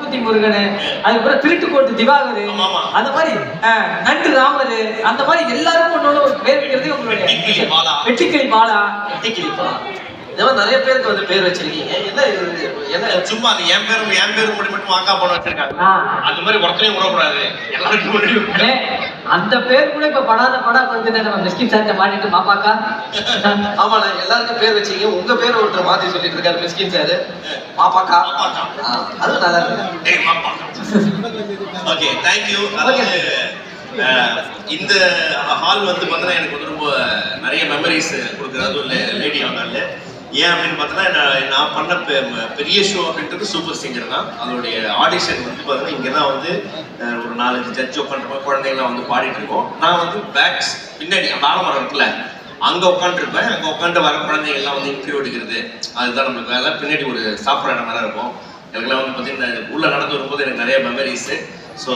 மூக்குத்தி முருகன், அதுக்கப்புறம் திருட்டுக்கோட்டு திவாகர், அந்த மாதிரி நண்டு ராமர், அந்த மாதிரி எல்லாரும் ஒன்னொன்னு ஒரு பேர் வைக்கிறது உங்களுடைய வெற்றிக்கிளி பாலா. நிறைய பேருக்கு வந்து பேர் வச்சிருக்கீங்க. என்ன சும்மா அது என் பேரு மட்டும் வாக்கா போன வச்சிருக்காங்க. அந்த மாதிரி ஒருத்தரையும் விடக்கூடாது, எல்லாருக்கும் அந்த பேர் கூட இப்ப படாத படா படுத்து நம்ம மிஸ்கின் சார்ட்ட மாட்டிட்டு மாப்பாக்கா. ஆமாண்ணா, எல்லாருக்கும் பேர் வச்சிருக்கீங்க. உங்க பேர் ஒருத்தர் மாத்தி சொல்லிட்டு இருக்காரு மிஸ்கின் சார். பாப்பாக்கா, அது நல்லா இருக்கு. Okay, thank you. இந்த ஹால் வந்து பார்த்தீங்கன்னா எனக்கு வந்து ரொம்ப நிறைய மெமரிஸ் கொடுக்குறது. அதுவும் லேடி ஹால். ஏன் அப்படின்னு பார்த்தோன்னா, நான் பண்ண பெரிய ஷோ அப்படின்றது சூப்பர் சிங்கர் தான். அதோடைய ஆடிஷன் வந்து பார்த்தீங்கன்னா இங்கே தான் வந்து ஒரு 4-5 ஜட்ஜ் உட்காந்துருப்போம், குழந்தைங்களாம் வந்து பாடிட்டு இருக்கோம். நான் வந்து பேக்ஸ் பின்னாடி அந்த ஆலமரம் இருக்குல்ல, அங்கே உட்காந்துருப்பேன். அங்கே உட்காந்து வர குழந்தைங்கள்லாம் வந்து இன்டர்வியூ எடுக்கிறது, அதுதான் நம்மளுக்கு வேலை. பின்னாடி ஒரு சாப்பிட்ற இடம் மாதிரி இருக்கும். எனக்குலாம் வந்து பார்த்தீங்கன்னா உள்ள நடந்து வரும்போது எனக்கு நிறைய மெமரிஸு. ஸோ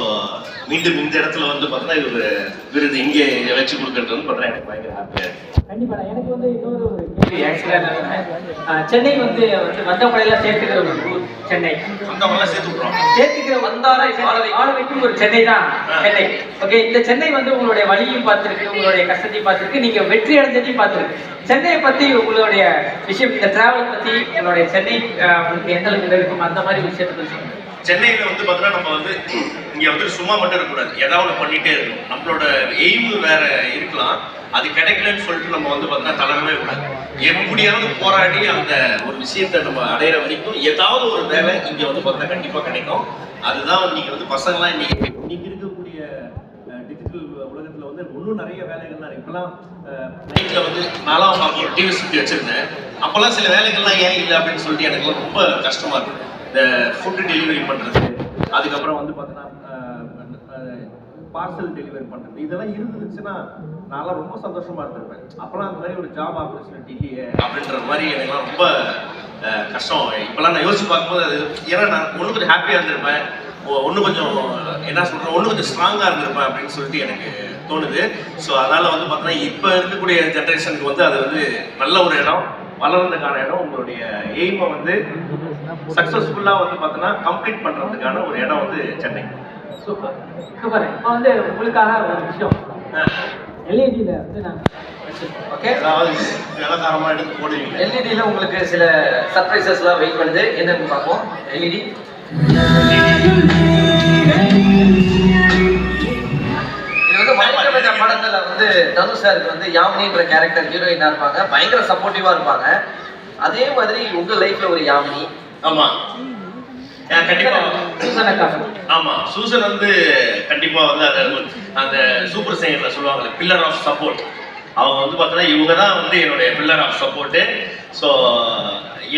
மீண்டும் இந்த இடத்துல வந்து பார்த்தீங்கன்னா இது ஒரு விருது இங்கே வச்சு கொடுக்கறது வந்து பார்த்தீங்கன்னா எனக்கு பயங்கர ஹாப்பியாக இருக்கு. கண்டிப்பா. எனக்கு வந்து இன்னொரு சென்னை வந்து வந்தவங்களையெல்லாம் சேர்த்துக்கிற ஒரு ஊர் சென்னை. வந்தவங்களாம் சேர்த்துக்கிற வாழ வைக்கும் ஒரு சென்னை தான் சென்னை. ஓகே, இந்த சென்னை வந்து உங்களுடைய வழியும் பார்த்துருக்கு, உங்களுடைய கஷ்டத்தையும் பார்த்துருக்கு, நீங்க வெற்றி அடைஞ்சதையும் பார்த்துருக்கு. சென்னையை பத்தி உங்களுடைய விஷயம், இந்த டிராவல் பத்தி உங்களுடைய சென்னை உங்களுக்கு எந்த அளவுக்கு இருக்கும், அந்த மாதிரி விஷயத்தை பற்றி. சென்னையில் வந்து பார்த்தீங்கன்னா நம்ம வந்து இங்கே வந்து சும்மா மட்டும் இருக்கக்கூடாது, ஏதாவது ஒன்று பண்ணிகிட்டே இருக்கணும். நம்மளோட எய்ம் வேற இருக்கலாம், அது கிடைக்கலன்னு சொல்லிட்டு நம்ம வந்து பார்த்தீங்கன்னா தளரவே கூடாது. எப்படியாவது போராடி அந்த ஒரு விஷயத்தை நம்ம அடையிற வரைக்கும் ஏதாவது ஒரு வேலை இங்கே வந்து பார்த்தீங்கன்னா கண்டிப்பாக கிடைக்கும். அதுதான் இன்னைக்கு வந்து பசங்களாம் இன்னைக்கு இருக்கக்கூடிய டிஜிட்டல் உலகத்தில் வந்து இன்னும் நிறைய வேலைகள்லாம் இருக்கு. இப்போலாம் நைட்டில் வந்து நாலாம் பார்க்க டிவி சுற்றி வச்சுருந்தேன். அப்போல்லாம் சில வேலைகள்லாம் ஏன் இல்லை அப்படின்னு சொல்லிட்டு எனக்கு ரொம்ப கஷ்டமாக இருக்கும். இந்த ஃபுட்டு டெலிவரி பண்ணுறது, அதுக்கப்புறம் வந்து பார்த்தீங்கன்னா பார்சல் டெலிவரி பண்ணுறது, இதெல்லாம் இருந்துச்சுன்னா நான்லாம் ரொம்ப சந்தோஷமாக இருந்திருப்பேன். அப்போலாம் அந்த மாதிரி ஒரு ஜாப் ஆப்பர்ச்சுனிட்டி இல்லையே அப்படின்ற மாதிரி எனக்குலாம் ரொம்ப கஷ்டம். இப்போலாம் நான் யோசிச்சு பார்க்கும்போது அது ஏன்னா நான் ஒன்று கொஞ்சம் ஹாப்பியாக இருந்திருப்பேன், ஒன்று கொஞ்சம் என்ன சொல்கிறேன், ஒன்று கொஞ்சம் ஸ்ட்ராங்காக இருந்திருப்பேன் அப்படின்னு சொல்லிட்டு எனக்கு தோணுது. ஸோ அதனால் வந்து பார்த்தீங்கன்னா இப்போ இருக்கக்கூடிய ஜென்ரேஷனுக்கு வந்து அது வந்து நல்ல ஒரு இடம், வளர்றதுக்கான இடம். உங்களுடைய எய்மை வந்து சக்ஸஸ்ஃபுல்லாக வந்து பார்த்தோன்னா கம்ப்ளீட் பண்ணுறதுக்கான ஒரு இடம் வந்து சென்னை. Super super. இப்போ வந்து உங்களுக்காக ஒரு விஷயம் எல்இடியில் வந்து நாங்கள் ஓகே, அதாவது இலக்காரமாக எடுத்து போடுவீங்க. எல்இடியில் உங்களுக்கு சில சர்ப்ரைசஸ்லாம் வெயிட் பண்ணுது, என்னன்னு பார்ப்போம். எல்இடி படத்துல வந்து தனுஷ் சாருக்கு வந்து யாமினின்ற கேரக்டர் ஹீரோயினா இருப்பாங்க, பயங்கர சப்போர்ட்டிவா இருப்பாங்க. அதே மாதிரி உங்க லைஃப்ல ஒரு யாமினி. ஆமா, கண்டிப்பா ஆமா. சூசன் வந்து கண்டிப்பா வந்து அந்த சூப்பர் சிங்கர்ல சொல்லுவாங்க பில்லர் ஆஃப் சப்போர்ட். அவங்க வந்து பார்த்தோன்னா இவங்க தான் வந்து என்னுடைய பில்லர் ஆஃப் சப்போர்ட்டு. ஸோ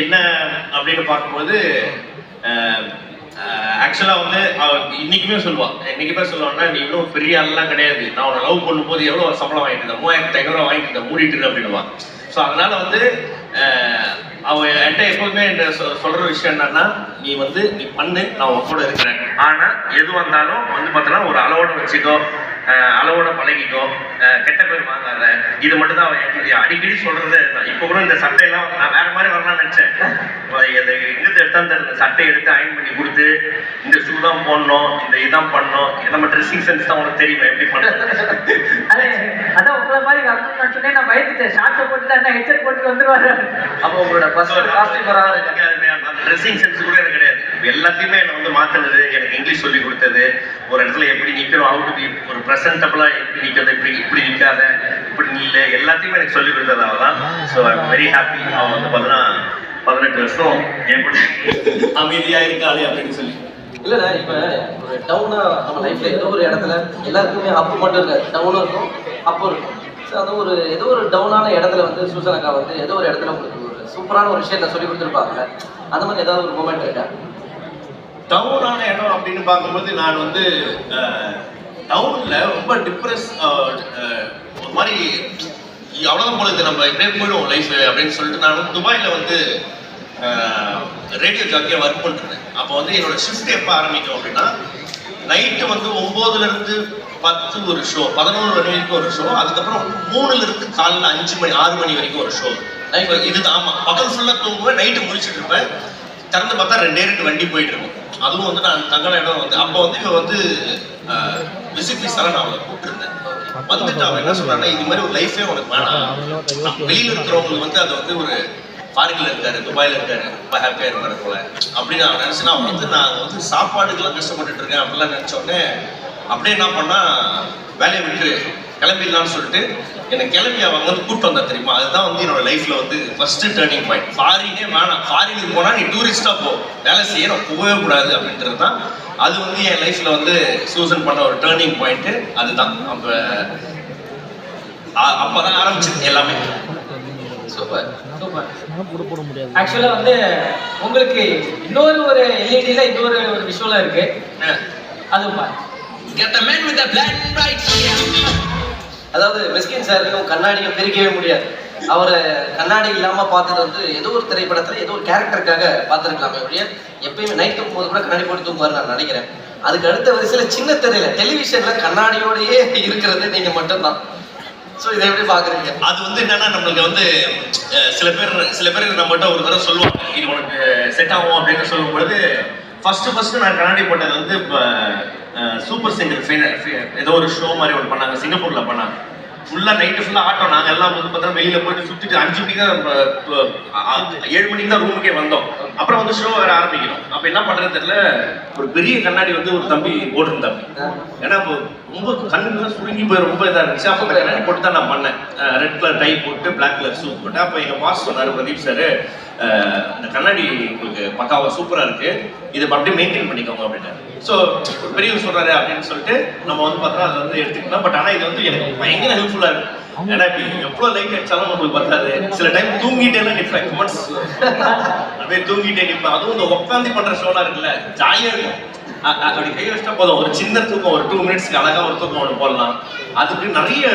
என்ன அப்படின்னு பார்க்கும்போது ஆக்சுவலாக வந்து அவள் இன்னைக்குமே சொல்லுவாள், சொல்லுவாங்கன்னா நீ இன்னும் பெரிய ஆள்லாம் கிடையாது, நான் உன்னை லவ் பண்ணும்போது எவ்வளோ சம்பளம் வாங்கிட்டு இருந்தேன், 3500 வாங்கிட்டு இருந்தேன், மூடிட்டு அப்படின்னுவான். ஸோ அதனால வந்து அவன் என்கிட்ட எப்போதுமே சொல்கிற விஷயம் என்னன்னா, நீ பண்ணு, நான் உன் கூட இருக்கிறேன், ஆனால் எது வந்தாலும் வந்து பார்த்தோன்னா ஒரு அளவோட வச்சுக்கோ, அளவோட பழகிக்கோ, கெட்ட பேர் வாங்காத. இது மட்டும் தான் அவன் அடிக்கடி சொல்றது. இப்போ கூட இந்த சட்டையெல்லாம் நான் வேற மாதிரி வரலாம்னு நினைச்சேன். எங்கிட்ட எடுத்தா இந்த சட்டை எடுத்து அயன் பண்ணி கொடுத்து, இந்த ஷூ தான் போடணும், இந்த இதான் பண்ணணும், நம்ம ட்ரெஸ்ஸிங் சென்ஸ் தான் உனக்கு தெரியுமா எப்படி பண்ணுறது. அதான் உங்களை மாதிரி வரணும்னு சொன்னேன், நான் பயந்துட்டேன். ஷார்ட்ஸை போட்டு என்ன ஹெட்செட் போட்டு வந்துருவாரு. அப்போ உங்களோட பர்சனல் காஸ்டியூம் அந்த ட்ரெஸ்ஸிங் சென்ஸ் கூட எனக்கு கிடையாது. எல்லாத்தையுமே என்னை மாற்றினது, எனக்கு இங்கிலீஷ் சொல்லி கொடுத்தது, ஒரு இடத்துல எப்படி நிற்கணும், அவுட் பி ஒரு ப்ரெசன்டபிளா எப்படி நிற்கிறது, இப்படி நிற்காத, இப்படி நில்ல, எல்லாத்தையுமே எனக்கு சொல்லி கொடுத்தது அவள் தான். So I am very happy. அவன் வந்து 18 வருஷம் எப்படி அமைதியா இருக்காளே அப்படின்னு சொல்லி. இல்லைண்ணா, இப்போ ஒரு டவுனா நம்ம லைஃப்ல ஏதோ ஒரு இடத்துல எல்லாருக்குமே அப்பு மட்டும் இருக்காது, டவுனும் இருக்கும் அப்பும் இருக்கும். ஸோ அது ஏதோ ஒரு டவுனான இடத்துல வந்து சூசன் அக்கா வந்து ஏதோ ஒரு இடத்துல உங்களுக்கு ஒரு சூப்பரான ஒரு விஷயத்த சொல்லி கொடுத்துருப்பாங்க. அந்த மாதிரி ஏதாவது ஒரு மூமெண்ட் இருக்கா? டவுனான இடம் அப்படின்னு பார்க்கும்போது நான் வந்து டவுன்ல ரொம்ப டிப்ரெஸ், ஒரு மாதிரி அவ்வளோதான் போல இது நம்ம இப்படியே போயிடுவோம் லைஃப் அப்படின்னு சொல்லிட்டு நான் துபாயில் வந்து ரேடியோ ஜாக்கியாக ஒர்க் பண்ணிருந்தேன். அப்போ வந்து என்னோட ஷிஃப்ட் எப்போ ஆரம்பிக்கும் அப்படின்னா, நைட்டு வந்து 9லேருந்து 10 ஒரு ஷோ, 11 மணி வரைக்கும் ஒரு ஷோ, அதுக்கப்புறம் 3லேருந்து காலையில் 5 மணி 6 மணி வரைக்கும் ஒரு ஷோ. இதுதான். ஆமாம், பகல் ஃபுல்லாக தூங்குவேன், நைட்டு முடிச்சுட்டு இருப்பேன். திறந்து பார்த்தா 2 வண்டி போயிட்டு இருக்கும். அதுவும் வந்து நான் தங்குற இடம் வந்து அப்போ வந்து இவன் வந்து விசிட்லி சரண் அவளை கூப்பிட்டுருந்தேன். வந்துட்டு அவன் என்ன சொல்றான்னா, இது மாதிரி ஒரு லைஃபே உனக்கு வேணாம், வெளியில இருக்கிறவங்களுக்கு வந்து அது வந்து ஒரு ஃபாரின்ல இருக்காரு, துபாயில இருக்காரு, ரொம்ப ஹாப்பியா இருப்பாரு போல அப்படின்னு அவன் நினைச்சுன்னா, அவன் வந்து நான் வந்து சாப்பாடுக்கெல்லாம் கஷ்டப்பட்டுட்டு இருக்கேன் அப்படிலாம் நினைச்ச உடனே அப்படியே என்ன பண்ணா, வேலையை விட்டு கிளம்பிடலான்னு சொல்லிட்டு என்னை கிளம்பி அவங்க வந்து கூப்பிட்டு வந்தா தெரியுமா. அதுதான் வந்து என்னோட லைஃப்ல வந்து ஃபர்ஸ்ட் டேர்னிங் பாயிண்ட். ஃபாரினே வேணாம், ஃபாரினுக்கு போனா நீ டூரிஸ்டா போ, வேலை செய்ய நான் போகவே கூடாது அப்படின்றது தான். அது வந்து என் லைஃப்ல வந்து சூசன் பண்ண ஒரு டேர்னிங் பாயிண்ட். அதுதான் அப்பதான் ஆரம்பிச்சது எல்லாமே. Super super. ஆக்சுவலா வந்து உங்களுக்கு இன்னொரு ஒரு எல்இடில இன்னொரு ஒரு விஷுவலா இருக்கு, அது பாரு. Get the man with the plan right here. அதாவது மிஸ்கின் சாருக்கும் கண்ணாடியும் பிரிக்கவே முடியாது. அவரை கண்ணாடி இல்லாம பார்த்தது வந்து ஏதோ ஒரு திரைப்படத்துல ஏதோ ஒரு கேரக்டருக்காக பார்த்துருக்கலாமே ஒழிய எப்பயுமே நைட் தூங்கும்போது கூட கண்ணாடி போட்டு தூங்குவாரு நான் நினைக்கிறேன். அதுக்கு அடுத்த வரிசையில சின்ன திரையில டெலிவிஷன்ல கண்ணாடியோடயே இருக்கிறது நீங்க மட்டும்தான். ஸோ இதை எப்படி பாக்குறீங்க? அது வந்து என்னன்னா, நம்மளுக்கு வந்து சில பேர் நம்மகிட்ட ஒரு தடவை சொல்லுவாங்க, இது உனக்கு செட் ஆகும் அப்படின்னு சொல்லும் பொழுது ஃபர்ஸ்ட் நான் கண்ணாடி போட்டது வந்து இப்போ சூப்பர் சிங்கர் ஏதோ ஒரு ஷோ மாதிரி ஒன்று பண்ணாங்க, சிங்கப்பூர்ல பண்ணாங்க. ஃபுல்லாக நைட்டு ஃபுல்லாக ஆட்டம். நாங்கள் எல்லாம் வந்து பார்த்தோன்னா வெளியில் போயிட்டு சுற்றிட்டு 5 மணிக்கு தான் 7 மணிக்கு தான் ரூமுக்கே வந்தோம். அப்புறம் வந்து ஷோ வேறு ஆரம்பிக்கணும். அப்போ என்ன பண்ணுறது தெரியல, ஒரு பெரிய கண்ணாடி வந்து ஒரு தம்பி போட்டிருந்தாங்க. ஏன்னா ரொம்ப கண்ணுலாம் சுருங்கி போய் ரொம்ப இதாக இருந்துச்சு. அப்போ அந்த கண்ணாடி போட்டு தான் நான் பண்ணேன். ரெட் கலர் டை போட்டு பிளாக் கலர் சூட் போட்டு. அப்போ எங்கள் பாஸ் சொன்னார், பிரதீப் சார், இந்த கண்ணாடி உங்களுக்கு பக்காவாக சூப்பராக இருக்கு, இதை அப்படியே மெயின்டைன் பண்ணிக்கோங்க அப்படின்னாரு. ஸோ பெரியவர் சொல்றாரு அப்படின்னு சொல்லிட்டு நம்ம வந்து பார்த்தோம்னா அதை வந்து எடுத்துக்கலாம். பட் ஆனால் இது வந்து எனக்கு பயங்கர ஹெல்ப்ஃபுல்லாக இருக்கு. ஏன்னா இப்போ எவ்வளோ லைட் அடிச்சாலும் நம்மளுக்கு பார்த்தாது. சில டைம் தூங்கிட்டே எல்லாம் நிற்பேன், கமெண்ட்ஸ் அப்படியே தூங்கிட்டே நிற்பேன். அதுவும் இந்த உட்காந்து பண்ற ஷோலாம் இருக்குல்ல, ஜாலியாக இருக்கும். அப்படி கை வச்சா போதும், ஒரு சின்ன தூக்கம், ஒரு 2 மினிட்ஸ்க்கு அழகா ஒரு தூக்கம் ஒன்று போடலாம். அதுக்கு நிறைய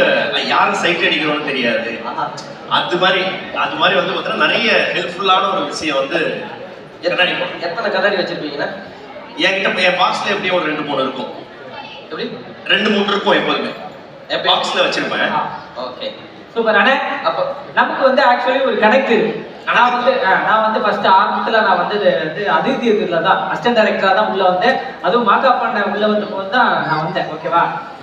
யாரும் சைட் அடிக்கிறோன்னு தெரியாது. அது மாதிரி வந்து பார்த்தீங்கன்னா நிறைய ஹெல்ப்ஃபுல்லான ஒரு விஷயம் வந்து கண்ணாடி போடணும். எத்தனை கண்ணாடி வச்சிருப்பீங்கன்னா? என்கிட்ட என் பாக்ஸ்ல எப்படியும் ஒரு 2-3 இருக்கும். எப்படி 2-3 இருக்கும் எப்போதுமே பாக்ஸ்ல வச்சிருப்பேன். Okay super. அண்ணே, அப்போ நமக்கு வந்து ஆக்சுவலி ஒரு கனெக்ட் இருக்கு. நான் வந்து ஃபர்ஸ்ட் ஆரம்பத்தில் நான் வந்து அதிதி இதில் தான் அசிஸ்டன்ட் டைரக்டராக தான் உள்ள வந்தேன். அதுவும் மாகாப் பண்ண உள்ள வந்து போது தான் நான் வந்தேன். ஓகேவா?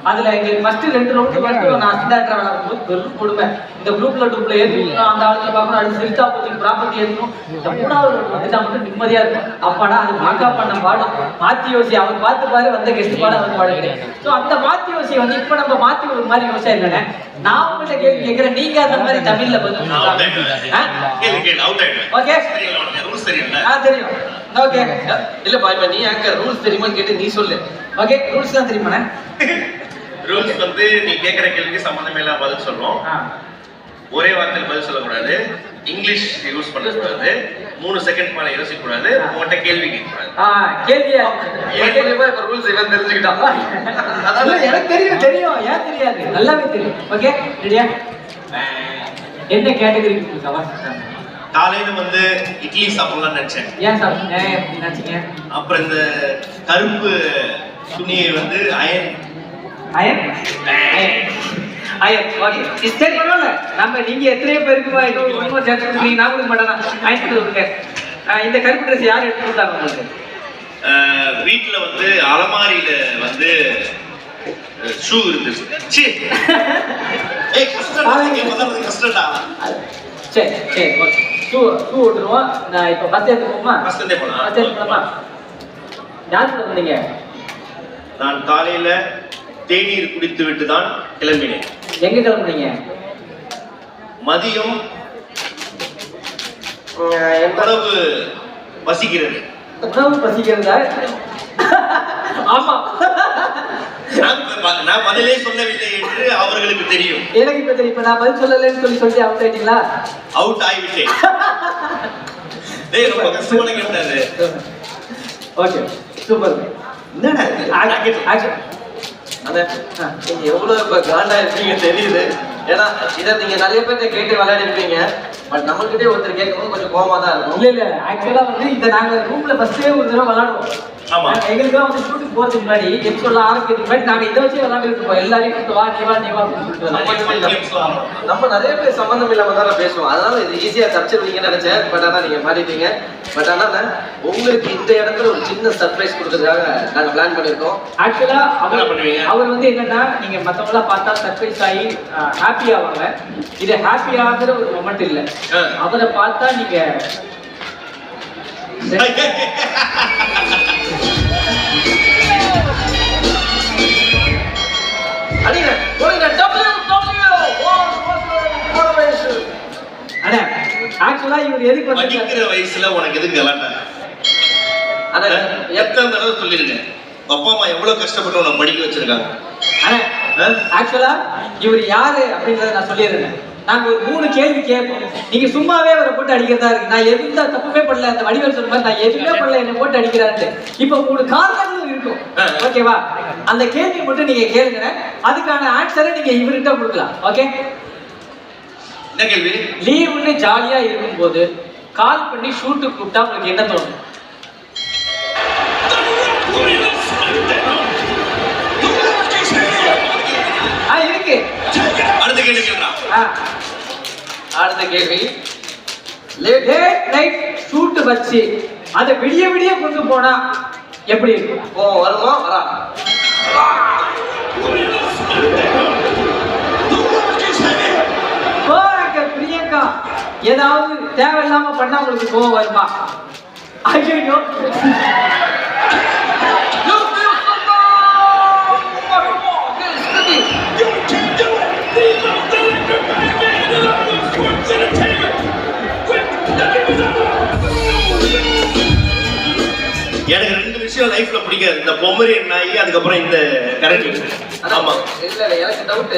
அதில் எங்களுக்கு ஃபர்ஸ்ட் 2 ரவுண்டு மட்டும் நான் அசிஸ்டன்ட் டைரக்டராக விளாடும்போது பெரும் கொடுமை. இந்த குரூப்ல டூப்ல ஏற்றணும், அந்த ஆளுக்கு பார்க்கணும், அடுத்து சில்தா போச்சு ப்ராப்பர்ட்டி ஏற்றணும். இந்த 3வது ரவுண்ட் வந்துட்டா மட்டும் நிம்மதியாக இருக்கும். அப்பாடா அது மாகாப் பண்ண பாடம் மாற்றி யோசி அவர் பார்த்து பாரு வந்த கெஸ்ட் பாடம் வந்து பாடுகிறேன். ஸோ அந்த மாற்றி யோசி வந்து இப்போ நம்ம மாற்றி ஒரு மாதிரி யோசிச்சா இல்லைண்ணே. நான் உங்கள்கிட்ட கேள்வி கேட்குறேன், நீங்க அந்த மாதிரி தமிழ்ல பதில் ஓகே? தெரியும். ஓகே இல்லப்பா, இப்ப நீ ஆங்கர் ரூல்ஸ் தெரியுமான்னு கேட்டு நீ சொல்லு. ஓகே, ரூல்ஸ் தான் தெரியுமாண்ணே? ரூல்ஸ் வந்து நீ கேட்குற கேள்விக்கு சம்மந்தமே இல்லாம பதில் சொல்லணும். ஒரே வார்த்தையில் பதில் சொல்லக்கூடாது, இங்கிலீஷ் யூஸ் பண்ணக்கூடாது, 3 செகண்ட் மேல யோசிக்க கூடாது, உங்கள்கிட்ட கேள்வி கேட்கக்கூடாது. கேள்வியா இப்ப ரூல்ஸ் இவன் தெரிஞ்சுக்கிட்டான். அதெல்லாம் எனக்கு தெரியும், ஏன் தெரியாது, நல்லாவே தெரியும். ஓகே ரெடியா? என்ன கேட்டகரி சவால்? காலையில வந்து இட்லி சாப்பிடலாம்னு நினைச்சேன். ஏன் சாப்பிட்டீங்க? எப்படி நினைச்சீங்க? அப்புறம் இந்த கருப்பு துணியை வந்து அயன். ஓகே சரி, பரவாயில்ல. நம்ம நீங்க எத்தனையோ பேருக்கு இன்னும் சேர்த்து கொடுக்குறீங்க, நான் கொடுக்க மாட்டேன். அயன் கொடுங்க. இந்த கருப்பு ட்ரெஸ் யார் எடுத்து கொடுத்தாங்க உங்களுக்கு? வீட்டுல வந்து அலமாரியில வந்து ஷூ இருந்துச்சு. கஷ்டம்டா. சரி சரி ஓகே, ஷூ விட்டுருவோம். நான் இப்போ பஸ் எடுத்துப்போமா? பஸ் போலாம். பஸ் எடுத்துக்கலாமா? யார் கூட வந்தீங்க? நான் காலையில தேநீர் குடித்து விட்டு தான் கிளம்பினேன். எங்க கிளம்புனீங்க? மதியம் உணவு பசிக்கிறது. உணவு பசிக்கிறதா? ஆமா, நான் பதிலே சொல்லவில்லை என்று அவர்களுக்கு தெரியும். எனக்கு இப்ப தெரியும். இப்ப நான் பதில் சொல்லலன்னு சொல்லி அவுட் ஆயிட்டீங்களா? அவுட் ஆகிவிட்டேன். டேய் ரொம்ப கஷ்டமான கேட்டாரு. Okay super. என்னடா நீங்க எவ்வளவு இப்ப காண்டா இருக்கீங்க தெரியுது. ஏன்னா இதை நீங்க நிறைய பேர்த்த கேட்டு விளையாடி இருப்பீங்க. பட் நம்மகிட்டே ஒருத்தர் கேட்கும்போது கொஞ்சம் கோவமா தான் இருக்கும். இல்ல ஆக்சுவலா வந்து இதை நாங்க ரூம்ல ஃபர்ஸ்டே ஒரு தடவை விளையாடுவோம். ஆமா. எங்களுக்குலாம் வந்து ஷூட்டுக்கு போறதுக்கு முன்னாடி எபிசோட்ல ஆரம்பிக்கிறதுக்கு முன்னாடி நாங்க இதை வச்சு விளையாண்டுட்டு இருப்போம். எல்லாரையும் கூப்பிட்டு வா நீ வா அப்படின்னு சொல்லிட்டு நம்ம நிறைய பேர் சம்பந்தம் இல்லாம தான் பேசுவோம். அதனால இது ஈஸியா தப்பிச்சிருவீங்கன்னு நினைச்சேன். பட் ஆனா நீங்க மாறிட்டீங்க. பட் ஆனா உங்களுக்கு இந்த இடத்துல ஒரு சின்ன சர்ப்ரைஸ் கொடுக்கறதுக்காக நாங்க பிளான் பண்ணிருக்கோம். ஆக்சுவலா அவர் வந்து என்னன்னா நீங்க மத்தவங்கள பார்த்தா சர்ப்ரைஸ் ஆகி ஹாப்பி ஆவாங்க. இது ஹாப்பி ஆகுற ஒரு மொமெண்ட் இல்ல. அவரை பார்த்தா நீங்க அடிங்க போடுங்க அண்ணா ஆக்சுவலா இவர் எதுக்கு வந்து படிக்கிற வயசுல உனக்கு எதுக்கு கலாட்டா? அண்ணா எத்தனை தடவை சொல்லிருங்க அப்பா அம்மா எவ்வளவு கஷ்டப்பட்டு உன்னை படிக்க வச்சிருக்காங்க. அண்ணா ஆக்சுவலா இவர் யாரு அப்படின்றத நான் சொல்லிடுறேன். நாங்க ஒரு 3 கேள்வி கேட்போம். நீங்க சும்மாவே அவரை போட்டு அடிக்கிறதா இருக்கு. நான் எந்த தப்புமே பண்ணல. அந்த வடிவேல் சொல்ற மாதிரி நான் எதுவுமே பண்ணல, என்ன போட்டு அடிக்கிறாரு. இப்ப 3 காரணங்களும் இருக்கும். ஓகேவா? அந்த கேள்வி மட்டும் நீங்க கேளுங்க. அதுக்கான ஆன்சரை நீங்க இவர்கிட்ட கொடுக்கலாம். ஓகே? என்ன கேள்வி? லீவுன்னு ஜாலியா இருக்கும்போது கால் பண்ணி ஷூட்டுக்கு கூப்பிட்டா உங்களுக்கு என்ன தோணும்? இருக்கு. அடுத்த கேள்வி கேட்கலாம். அடுத்த கேள்வி லேட் நைட் ஷூட் வச்சு அதை விடிய விடிய கொண்டு போனா எப்படி இருக்கும்? வருமா வரா? பிரியங்கா ஏதாவது தேவையில்லாம பண்ணா உங்களுக்கு கோவம் வருமா? ஐயோ எனக்கு 2 விஷயம் லைஃப்ல பிடிக்காது. இந்த பொம்மரியன் நாய், அதுக்கப்புறம் இந்த கரண்ட். ஆமா இல்ல எனக்கு டவுட்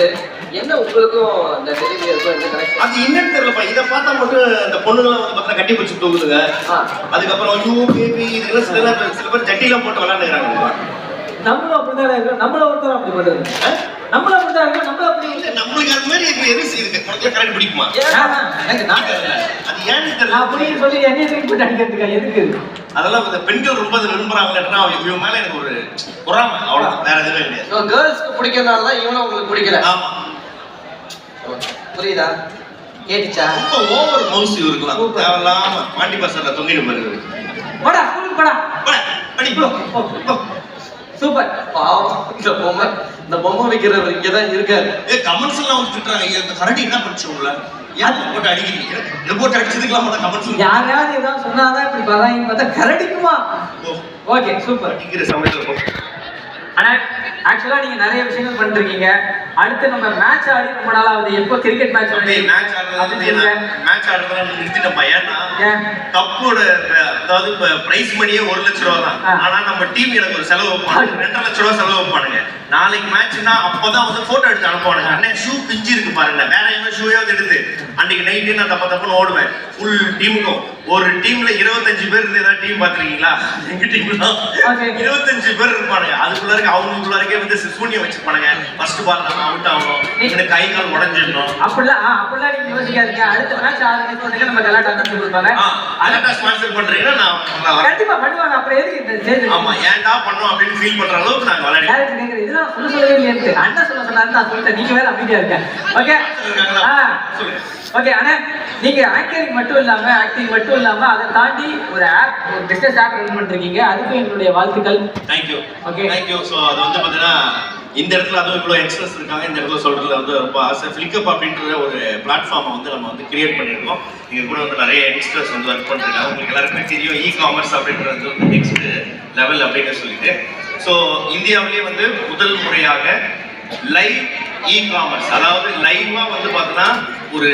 என்ன உங்களுக்கும் இந்த டெலிவரிக்கும் என்ன கனெக்ஷன்? அது என்னன்னு தெரியலப்பா. இதை பார்த்தா மட்டும் இந்த பொண்ணுங்களாம் வந்து பார்த்தா கட்டி பிடிச்சி தூக்குதுங்க. அதுக்கப்புறம் ஐயோ பேபி இதெல்லாம் சில பேர் ஜட்டிலாம் போட்டு விளையாண்டுக்கிறாங்க. நம்மளும் அப்படிதான் இருக்கோம். நம்மள ஒருத்தர் அப்படி பண்றது. நம்மள அப்படிதான் இருக்கோம். நம்மள அப்படி இல்ல நம்மளுக்கு அது மாதிரி இப்ப எது இருக்கு? உனக்கு கரண்ட் பிடிக்குமா? எனக்கு நான் அது ஏன்னு தெரியல. அப்படின்னு சொல்லி என்னைய தூக்கி போட்டு அடிக்கிறதுக்கா எதுக்கு? அதெல்லாம் இந்த பெண்கள் ரொம்ப அதை விரும்புறாங்களா? இவங்க மேல எனக்கு ஒரு பொறாமை, அவ்வளவு, வேற எதுவுமே கிடையாது. கேர்ள்ஸ்க்கு பிடிக்கிறனால தான் இவனும் உங்களுக்கு பிடிக்கல. ஆமா புரியுதா? கேட்டுச்சா? ரொம்ப ஓவர் மவுஸ் இவருக்கலாம். தேவையில்லாம பாண்டி பசங்க தொங்கிட்டு போயிருது. போடா ஸ்கூலுக்கு போடா. படி சூப்பர். பாவம் இந்த பொம்மை வைக்கிறவர் இங்கதான் இருக்காரு. கமெண்ட்ஸ் எல்லாம் வந்து திட்டுறாங்க. இந்த கரடி என்ன படிச்சவங்கள ஏன் போட்டு அடிக்கிறீங்க? இதை போட்டு அடிச்சதுக்கெல்லாம் மட்டும் கமெண்ட்ஸ் யாரையாவது ஏதாவது சொன்னாதான் இப்படி வராங்கன்னு பார்த்தா கரடிக்குமா? Okay super. அடிக்கிற சமயத்துல ஆனா ஆக்சுவலா நீங்க நிறைய விஷயங்கள் பண்ணிருக்கீங்க. அடுத்து நம்ம மேட்ச் ஆடி ரொம்ப நாளாவது. எப்போ கிரிக்கெட் மேட்ச் மேட்ச் ஆடுறதுல நிறுத்திட்டப்பா. ஏன்னா கப்போட அதாவது பிரைஸ் மணியே 1 லட்சம் ரூபா தான். ஆனா நம்ம டீம் எனக்கு ஒரு செலவு வைப்பாங்க, 2.5 லட்சம் ரூபா செலவு வைப்பானுங்க. நாளைக்கு மேட்ச்னா அப்பதான் வந்து போட்டோ எடுத்து அனுப்புவானுங்க. அண்ணே ஷூ பிஞ்சு இருக்கு பாருங்க, வேற என்ன ஷூயாவது எடுத்து அன்னைக்கு நைட்டு நான் தப்புன்னு ஓடுவேன். ஃபுல் டீமுக்கும். ஒரு டீம்ல 25 பேர் இருந்து ஏதாவது டீம் பாத்துருக்கீங்களா? எங்க டீம்ல 25 பேர் இருப்பானுங்க. அதுக்குள்ள இருக்க அவங்களுக்குள்ளாருக்கே வந்து சூனியம் வச்சிருப்பானுங்க. ஃபர்ஸ்ட் பால் நம்ம அவுட் ஆகணும், எனக்கு கை கால் உடஞ்சிடணும். அப்படிலாம் நீங்க யோசிக்காதீங்க. அடுத்த மேட்ச் ஆரம்பிச்சு வந்து நம்ம கலாட்டா தான் கொடுப்பாங்க. கலாட்டா ஸ்பான்சர் பண்றீங்கன்னா நான் கண்டிப்பா பண்ணுவாங்க. அப்புறம் எதுக்கு இந்த ஸ்டேஜ்? ஆமா ஏன்டா பண்ணோம் அப்படின்னு ஃபீல் பண்ற அளவுக்கு நாங்க விளையாடுறோம். இதெல்லாம் சொல்லவே இல்லையே. அண்ணா சொன்னாரு நான் சொல்லிட்டேன். நீங்க வேற அமைதியா இருக்க. ஓகே ஓகே அண்ணா, நீங்க ஆங்கரிங் மட்டும் இல்லாம ஆக்டிங் மட்டும் இல்லாம அதை தாண்டி ஒரு ஆப், ஒரு பிசினஸ் ஆப் ரன் பண்றீங்க. அதுக்கும் எங்களுடைய வாழ்த்துக்கள். தேங்க்யூ. Okay thank you. ஸோ அது வந்து பார்த்தீங்கன்னா இந்த இடத்துல அதுவும் இவ்வளோ எக்ஸ்பிரஸ் இருக்காங்க. இந்த இடத்துல சொல்றதுல வந்து ரொம்ப ஆசை. ஃபிளிக்கப் அப்படின்ற ஒரு பிளாட்ஃபார்மை வந்து நம்ம வந்து கிரியேட் பண்ணியிருக்கோம். இங்கே கூட வந்து நிறைய யங்ஸ்டர்ஸ் வந்து ஒர்க் பண்ணிருக்காங்க. உங்களுக்கு எல்லாருக்குமே தெரியும் இ-காமர்ஸ் அப்படின்றது வந்து நெக்ஸ்ட் லெவல் அப்படின்னு சொல்லிட்டு. ஸோ இந்தியாவிலேயே வந்து முதல் முறையாக லைவ் இ-காமர்ஸ், அதாவது லைவா வந்து பார்த்தோன்னா ஒரு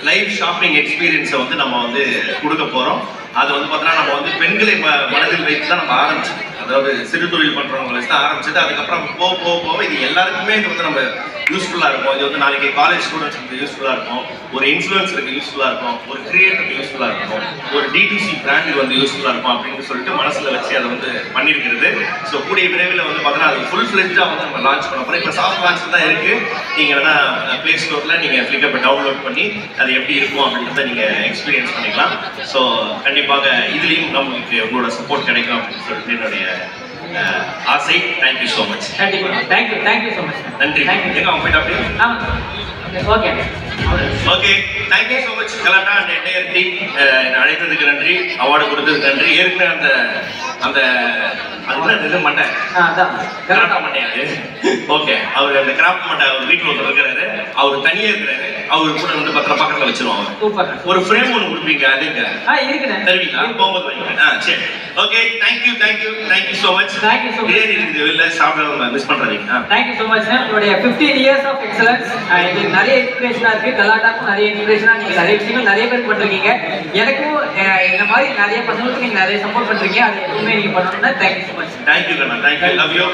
லைவ் ஷாப்பிங் எக்ஸ்பீரியன்ஸை வந்து நம்ம வந்து கொடுக்க போகிறோம். அது வந்து பார்த்தோன்னா நம்ம வந்து பெண்களை மனதில் வைத்து தான் நம்ம ஆரம்பிச்சோம். அதாவது சிறு தொழில் பண்ணுறவங்களை வச்சு தான் ஆரம்பிச்சது. அதுக்கப்புறம் போக இது எல்லாருக்குமே இது வந்து நம்ம யூஸ்ஃபுல்லாக இருக்கும். இது வந்து நாளைக்கு காலேஜ் ஸ்டூடெண்ட்ஸ்க்கு யூஸ்ஃபுல்லாக இருக்கும், ஒரு இன்ஃப்ளூயன்ஸருக்கு யூஸ்ஃபுல்லாக இருக்கும், ஒரு கிரியேட்டருக்கு யூஸ்ஃபுல்லாக இருக்கும், ஒரு D2C பிராண்டுக்கு வந்து யூஸ்ஃபுல்லாக இருக்கும் அப்படின்னு சொல்லிட்டு மனசில் வச்சு அதை வந்து பண்ணியிருக்கிறது. ஸோ கூடிய விரைவில் வந்து பார்த்தீங்கன்னா அது ஃபுல் ஃப்ளெஜ்டாக வந்து நம்ம லான்ச் பண்ண போகிறோம். இப்போ சாஃப்ட் லான்ச் தான் இருக்குது. நீங்கள் வேணா ப்ளே ஸ்டோரில் நீங்கள் ஃப்ளிக்கப்பை டவுன்லோட் பண்ணி அது எப்படி இருக்கும் அப்படின்றத நீங்கள் எக்ஸ்பீரியன்ஸ் பண்ணிக்கலாம். ஸோ கண்டிப்பாக இதுலேயும் நம்மளுக்கு உங்களோட சப்போர்ட் கிடைக்கும் அப்படின்னு சொல்லிட்டு என்னுடைய ஆசை. Thank you so much. Thank you so much. நன்றி. எங்க அவங்க போயிட்டு அப்படியே okay okay. Thank you so much கலாட்டா அண்ட் என்டையர் டீம். என்னை அழைத்ததுக்கு நன்றி, அவார்டு கொடுத்ததுக்கு நன்றி. ஏற்கனவே அந்த அந்த அதுதான் இது மண்டை கலாட்டா மண்டையாது. ஓகே, அவர் அந்த கிராஃப்ட் மண்டை அவர் வீட்டில் ஒருத்தர் இருக்கிறாரு, அவர் தனியாக இருக்கிறாரு, அவர் கூட வந்து பக்கத்தில் வச்சிருவாங்க. சூப்பர். ஒரு ஃப்ரேம் ஒன்று கொடுப்பீங்க, அதுங்க இருக்குண்ணே, தருவீங்களா? போகும்போது வாங்கிக்கிறேன். சரி, okay. Thank you so much. Biryani இருக்குது வெளில சாப்பிட மிஸ் பண்ணுறீங்க. Thank you so much. உங்களுடைய 15 years ஆஃப் எக்ஸலன்ஸ் எங்களுக்கு நிறைய இன்ஸ்பிரேஷனாக இருக்குது. கலாட்டாக்கும் நிறைய இன்ஸ்பிரேஷனாக நீங்கள் நிறைய விஷயங்கள் நிறைய பேர் பண்ணுறீங்க. எனக்கும் இந்த மாதிரி நிறைய பசங்களுக்கு நீங்கள் நிறைய சப்போர்ட் பண்ணுறீங்க. அது எப்பவுமே நீங்கள் பண்ணணும்னா தேங்க்யூ ஸோ மச். தேங்க்யூ கண்ணா, தேங்க்யூ, லவ் யூ.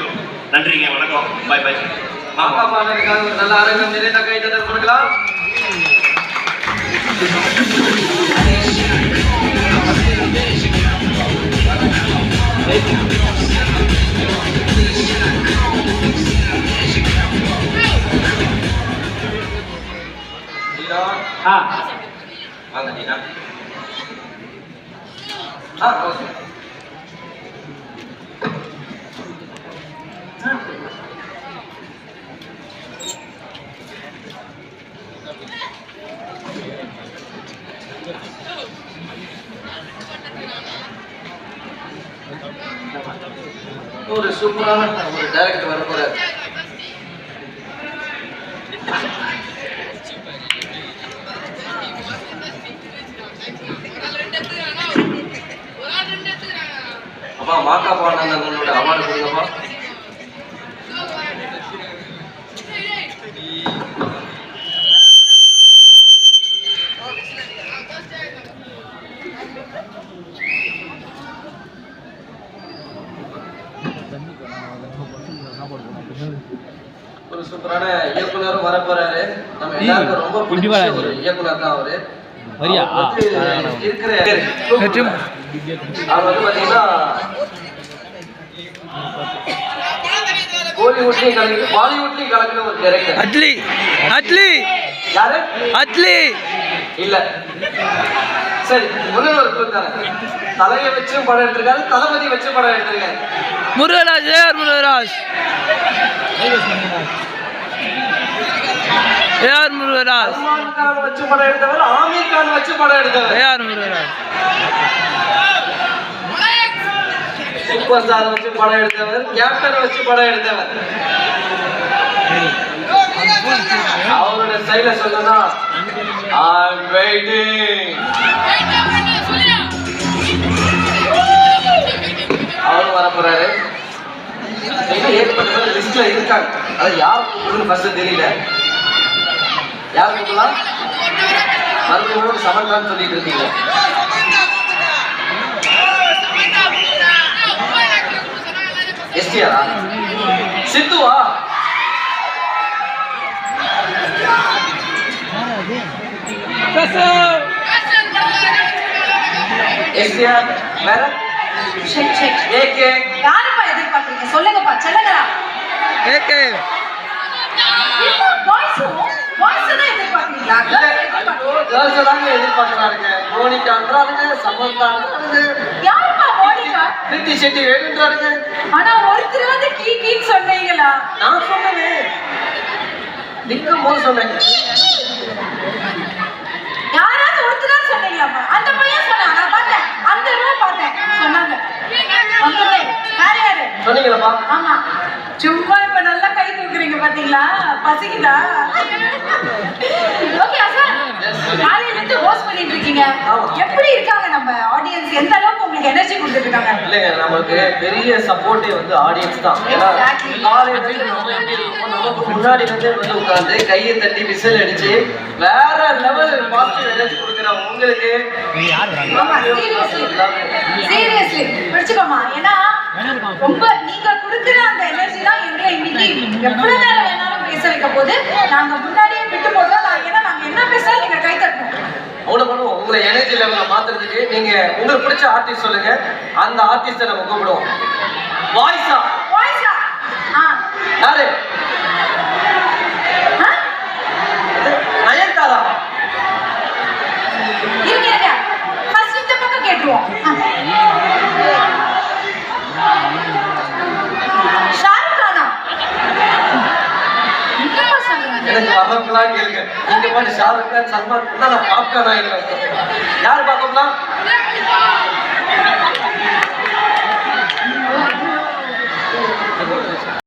நன்றிங்க, வணக்கம், பாய் பாய். மாமா பாடலுக்காக ஒரு நல்ல அரங்கம் நிறைந்த கைதட்டல் கொடுக்கலாம். வாங்க நீனா. ஓகே. ஒரு சூப்பரான ஒரு டைரக்டர் வர போறாரு. அப்பா மாக்கா பாண்டனோட அவார்டு கொடுங்கப்பா. ஒரு சூப்பரான இயக்குனரும் வர போறாரு. நம்ம எல்லாருக்கும் ரொம்ப பிடிச்ச ஒரு இயக்குனர் தான் அவரு. இருக்கிற அவர் வந்து பாத்தீங்கன்னா கோலிவுட்லயும் கலந்து பாலிவுட்லயும் கலக்கிற ஒரு டைரக்டர். அட்லி யாரு? அட்லி இல்ல, சரி, முதல்ல ஒரு கொடுத்தாரு. தலையை வச்சு படம் எடுத்திருக்காரு, தளபதி வச்சு படம் எடுத்திருக்காரு. முருகராஜ், முருகராஜ், ஏஆர் முருகராஜ். சல்மான் கான் வச்சு படம் எடுத்தவர், ஆமீர் கான் வச்சு படம் எடுத்தவர், ஏஆர் முருகராஜ். சூப்பர் ஸ்டார் வச்சு படம் எடுத்தவர், கேப்டன் வச்சு படம் எடுத்தவர். அவரோட ஸ்டைல சொல்லனா I'm waiting. அவரும் வர போறாரு. ஏற்பட்ட லிஸ்ட்ல இருக்காங்க. அது யார் கூப்பிடுன்னு ஃபர்ஸ்ட் தெரியல. யார் கூப்பிடலாம்? மருத்துவரோடு சமன்கான்னு சொல்லிட்டு இருக்கீங்க. எஸ்டிஆரா? சித்துவா? எஸ்டிஆர் வேற? ஏகே. யாருப்பா எதிர்பார்க்கறீங்க? சொல்லுங்கப்பா, சொல்லுங்க. ஏகே. வாய்ஸ் தான் எதிர்பார்க்கறீங்களா? கேர்ள்ஸ் தான் எதிர்பார்க்கறாங்க. மோனிகான்றாங்க, சமந்தான்றாங்க. யாருப்பா மோனிகா? பிரிட்டி ஷெட்டி வேணுன்றாங்க. ஆனா ஒருத்தர் வந்து கீன்னு சொன்னீங்களா? நான் சொன்னேனே. நிக்கும் போது சொன்னேன். யாராவது ஒருத்தர் சொன்னீங்களாப்பா? அந்த பையன் சொன்னான், நான் பார்த்தேன். அந்த ரூபா பார்த்தேன் சொன்னாங்க. வந்துட்டேன். யாரு? சொன்னீங்களாப்பா? ஆமா. சும்மா இப்ப நல்லா கை தூக்குறீங்க பாத்தீங்களா? பசிக்குதா? Okay sir. காலையில இருந்து ஹோஸ்ட் பண்ணிட்டு இருக்கீங்க. எப்படி இருக்காங்க நம்ம ஆடியன்ஸ்? எந்த அளவுக்கு உங்களுக்கு எனர்ஜி கொடுத்துட்டு இருக்காங்க? இல்லைங்க, நமக்கு பெரிய சப்போர்ட்டே வந்து ஆடியன்ஸ் தான். ஏன்னா காலையில நமக்கு முன்னாடி வந்து உட்காந்து கையை தட்டி விசில் அடிச்சு வேற லெவல் பாசிட்டிவ் எனர்ஜி கொடுக்குற உங்களுக்கு சீரியஸ்லி பிடிச்சுக்கோமா. ஏன்னா ரொம்ப நீங்க கொடுக்குற அந்த எனர்ஜி தான் எங்களை இன்னைக்கு எவ்வளவு நேரம் வேணாலும் பேச பேச வைக்க போது நாங்க முன்னாடியே விட்டு போதும் ஏன்னா நாங்க என்ன பேசுறோம் நீங்க கை தட்டணும். அவ்வளோ பண்ணுவோம். உங்களை எனர்ஜி லெவலை மாத்துறதுக்கு நீங்க உங்களுக்கு பிடிச்ச ஆர்டிஸ்ட் சொல்லுங்க, அந்த ஆர்டிஸ்டை நம்ம கூப்பிடுவோம். வாய்ஸா வாய்ஸா யாரு? நயன்தாரா? இருங்க ஃபர்ஸ்ட் இந்த பக்கம் கேட்டுருவோம். ஷாருக் கானா? எனக்கு வர்றவங்களாம் கேளுங்க. நீங்க பாட்டு ஷாருக் கான், சல்மான் கான், நான் பாப்கார்ன் ஆகிடுவேன். யார் பார்க்கலாம்?